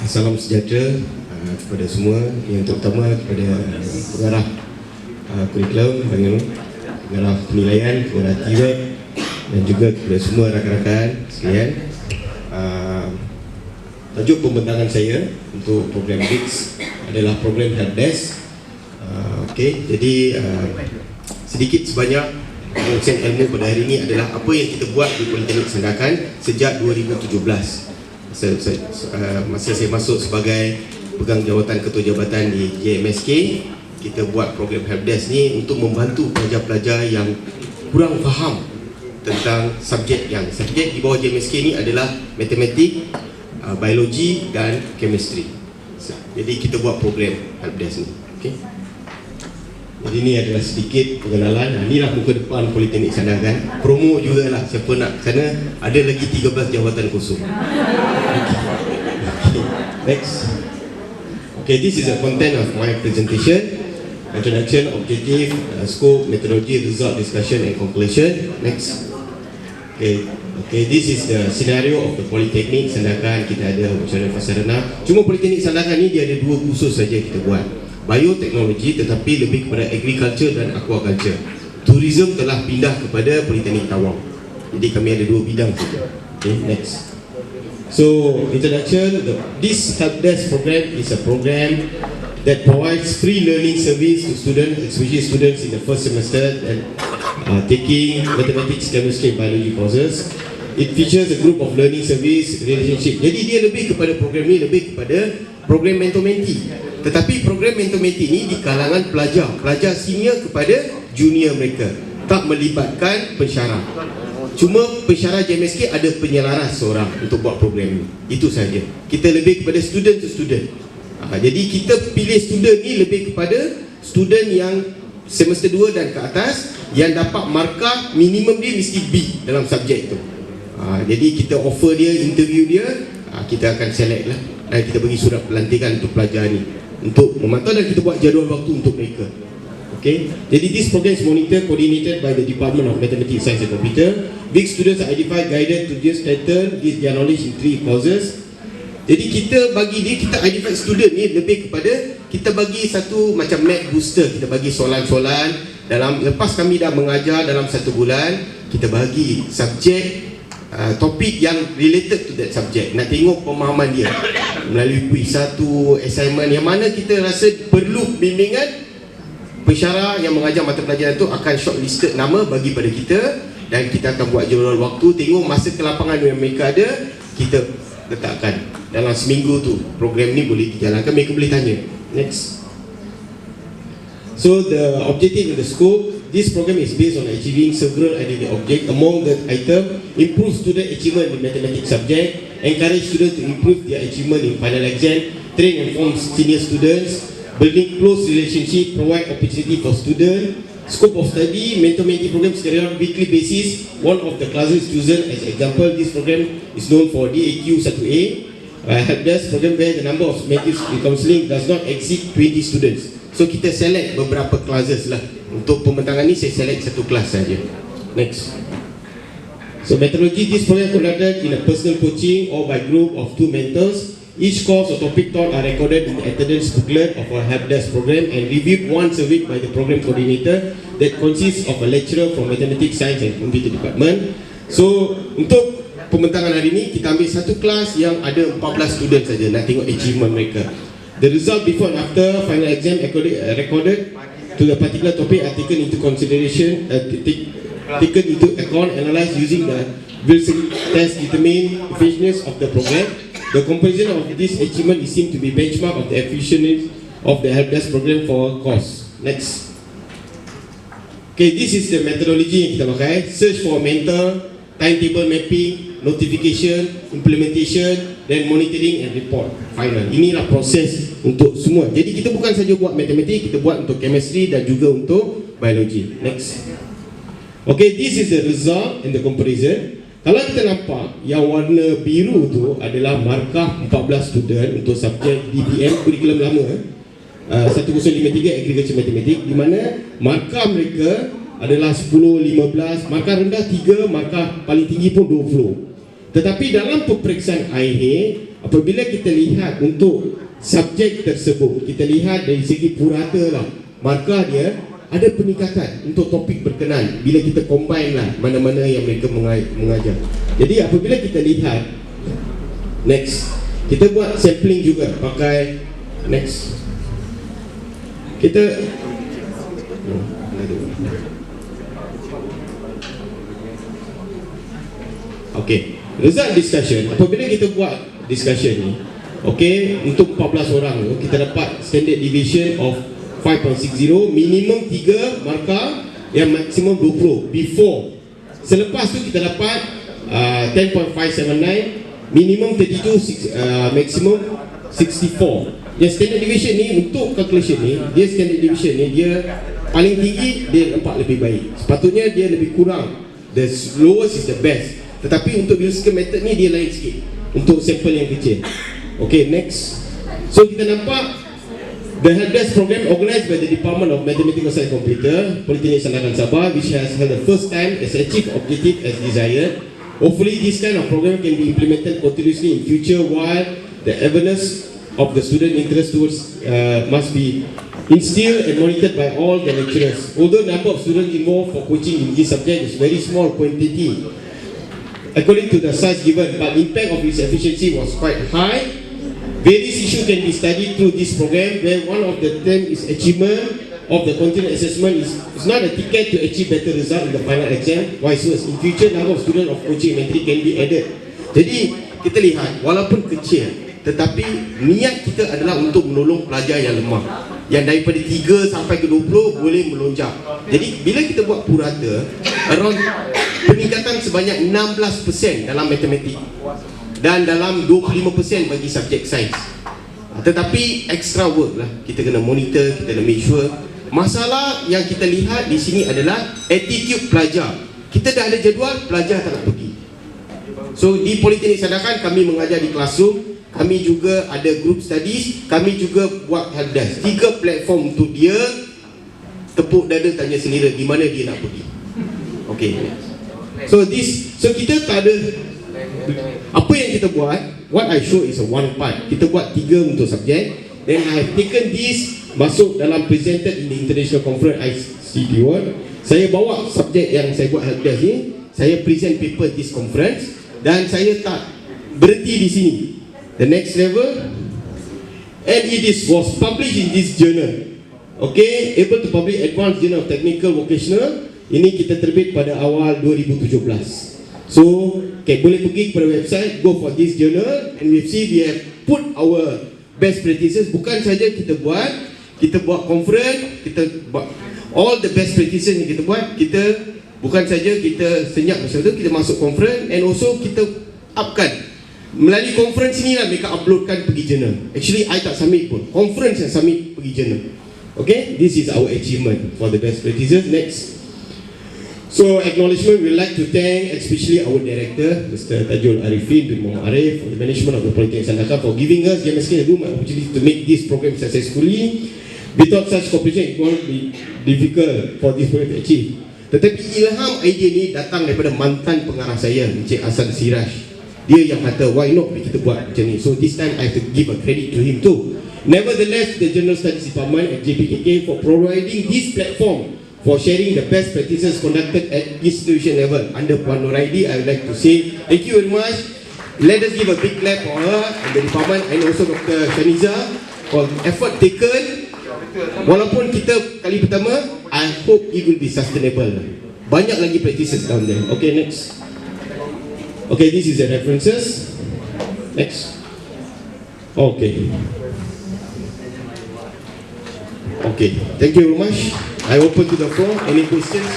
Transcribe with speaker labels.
Speaker 1: Salam sejahtera kepada semua, yang terutama kepada pengarah kurikulum, pengarah penilaian, pengarah TVET dan juga kepada semua rakan-rakan sekalian. Tajuk pembentangan saya untuk program BIX adalah program Helpdesk. Jadi sedikit sebanyak kongsian ilmu pada hari ini adalah apa yang kita buat di Politeknik Sandakan sejak 2017. Masa saya masuk sebagai pegang jawatan ketua jabatan di JMSK, kita buat program Helpdesk ni untuk membantu pelajar-pelajar yang kurang faham tentang subjek di bawah JMSK ni adalah matematik, biologi dan chemistry. Jadi kita buat program Helpdesk ni. Jadi ini adalah sedikit pengenalan. Inilah muka depan Politeknik Sandakan. Promo jugalah, siapa nak sana, ada lagi 13 jawatan kosong. Next. This is the content of my presentation. Introduction, objective, scope, methodology, result, discussion and conclusion. Next. This is the scenario of the Politeknik Sandakan. Kita ada ucapan Fasarana. Cuma Politeknik Sandakan ni dia ada dua kursus saja kita buat. Bioteknologi tetapi lebih kepada agriculture dan aquaculture. Tourism telah pindah kepada Politeknik Tawang. Jadi kami ada dua bidang saja. Next. So, introduction, this Helpdesk program is a program that provides free learning service to students, especially students in the first semester and taking mathematics, chemistry and biology courses. It features a group of learning service relationship. Jadi dia lebih kepada program ni, lebih kepada program mentor-mentee. Tetapi program mentor-mentee ni di kalangan pelajar senior kepada junior mereka, tak melibatkan pensyarah. Cuma pensyarah JMSK ada penyelaras seorang untuk buat program ni. Itu saja. Kita lebih kepada student to student. Jadi kita pilih student ni lebih kepada student yang semester 2 dan ke atas, yang dapat markah minimum dia mesti B dalam subjek tu. Jadi kita offer dia, interview dia, kita akan select lah, dan kita bagi surat pelantikan untuk pelajar ni untuk memantau, dan kita buat jadual waktu untuk mereka. Jadi this program is monitored, coordinated by the Department of Mathematics, Science and Computer. Big students are identified, guided to just strengthen their knowledge in 3 courses. Jadi kita identify student ni lebih kepada, kita bagi satu macam math booster. Kita bagi soalan-soalan dalam, lepas kami dah mengajar dalam 1 bulan, kita bagi subjek, topik yang related to that subject. Nak tengok pemahaman dia melalui quiz, satu assignment yang mana kita rasa perlu bimbingan. Pensyarah yang mengajar mata pelajaran itu akan shortlisted nama bagi pada kita, dan kita akan buat jadual waktu, tengok masa kelapangan yang mereka ada, kita letakkan dalam seminggu tu program ni boleh dijalankan, mereka boleh tanya. Next. So the objective and the scope, this program is based on achieving several identity objects. Among the item, improve student achievement in mathematics subject, encourage students to improve their achievement in final exam, train and form senior students, building close relationship, provide opportunity for students. Scope of study, mentor-mentee program is carried out on weekly basis. One of the classes chosen as example, this program is known for DAQ 1A. Helpdesk program where the number of mentees in counselling does not exceed 20 students. So kita select beberapa classes lah. Untuk pembentangan ni saya select satu kelas saja. Next. So methodology, this program conducted in a personal coaching or by group of 2 mentors. Each course or topic taught are recorded in the attendance booklet of our Helpdesk program and reviewed once a week by the program coordinator that consists of a lecturer from Mathematics, Science and Computer Department. So untuk pembentangan hari ini kita ambil satu kelas yang ada 14 student saja, nak tengok achievement mereka. The result before and after final exam recorded to the particular topic are taken into consideration, taken into account, analyzed using the Wilson test, determine effectiveness of the program. The comparison of this achievement is seen to be benchmark of the efficiency of the Helpdesk program for course. Next. This is the methodology yang kita pakai. Search for mentor, timetable mapping, notification, implementation, then monitoring and report. Final. Inilah proses untuk semua. Jadi kita bukan saja buat matematik, kita buat untuk chemistry dan juga untuk biology. Next. This is the result and the comparison. Kalau kita nampak yang warna biru tu adalah markah 14 student untuk subjek DBM, kurikulum lama 1053 Agriculture Mathematics, di mana markah mereka adalah 10, 15, markah rendah 3, markah paling tinggi pun 20. Tetapi dalam peperiksaan akhir, apabila kita lihat untuk subjek tersebut, kita lihat dari segi purata lah, markah dia ada peningkatan untuk topik berkenan bila kita combine lah mana-mana yang mereka mengajar. Jadi apabila kita lihat, next, kita buat sampling juga pakai next. Kita okay, result discussion. Apabila kita buat discussion ni, okay, untuk 14 orang kita dapat standard deviation of 5.60, minimum 3 markah, yang maksimum 20 before. Selepas tu kita dapat 10.579, minimum 32, maximum 64. Yang standard deviation ni untuk calculation ni, dia standard deviation ni dia paling tinggi, dia nampak lebih baik. Sepatutnya dia lebih kurang, the lowest is the best. Tetapi untuk Wilson method ni dia lain sikit untuk sampel yang kecil. Okay, next. So kita nampak the helpdesk program organised by the Department of Mathematical Science and Computer, Politeknik Sandakan Sabah, which has held the first time as achieved objective as desired. Hopefully this kind of program can be implemented continuously in future, while the awareness of the student interest towards must be instilled and monitored by all the lecturers. Although number of students involved for coaching in this subject is very small quantity according to the size given, but impact of its efficiency was quite high. Various issues can be studied through this program, where one of the them is achievement of the continuous assessment is not a ticket to achieve better result in the final exam. Vice versa, in future number of students of coaching entry can be added. Jadi kita lihat walaupun kecil, tetapi niat kita adalah untuk menolong pelajar yang lemah, yang daripada 3 sampai ke 20 boleh melonjak. Jadi bila kita buat purata, around peningkatan sebanyak 16% dalam matematik dan dalam 25% bagi subjek sains. Tetapi extra work lah, kita kena monitor, kita kena make sure. Masalah yang kita lihat di sini adalah attitude pelajar. Kita dah ada jadual, pelajar tak nak pergi. So di Politeknik Sandakan kami mengajar di classroom, kami juga ada group studies, kami juga buat helpdesk. 3 platform untuk dia tepuk dada tanya selera di mana dia nak pergi. Okay. So kita tak ada. Apa yang kita buat, what I show is a one part. Kita buat 3 untuk subjek. Then I have taken this masuk dalam presented in the international conference ICT World. Saya bawa subjek yang saya buat helpdesk ni, saya present paper this conference, dan saya tak berhenti di sini. The next level, and was published in this journal. Okay, able to publish Advanced Journal of Technical Vocational. Ini kita terbit pada awal 2017. So, okay, boleh pergi kepada website, go for this journal, and we see we have put our best practices. Bukan saja kita buat conference, kita buat all the best practices yang kita buat. Kita bukan saja kita senyap macam tu, kita masuk conference, and also kita upkan melalui conference ni lah mereka uploadkan pergi journal. Actually I tak submit pun, conference yang submit pergi journal. Okay, this is our achievement for the best practices. Next. So acknowledgement, we like to thank especially our director, Mr. Tajul Arifin bin Muhammad Arif, for the management of the Politeknik Sandakan for giving us the room and opportunity to make this program successfully. We thought such cooperation won't be difficult for this program to achieve. Tetapi ilham idea ni datang daripada mantan pengarah saya, Encik Hasan Siraj. Dia yang kata, why not kita buat macam ni. So this time I have to give a credit to him too. Nevertheless, the General Studies Department at JPKK for providing this platform for sharing the best practices conducted at institution level. Under Puan Nuraidi, I would like to say thank you very much. Let us give a big clap for her and the department, and also Dr. Shaniza for the effort taken. Walaupun kita kali pertama, I hope it will be sustainable. Banyak lagi practices down there. Okay, next. Okay, this is the references. Next. Okay. Okay, thank you very much. I open to the floor. Any questions?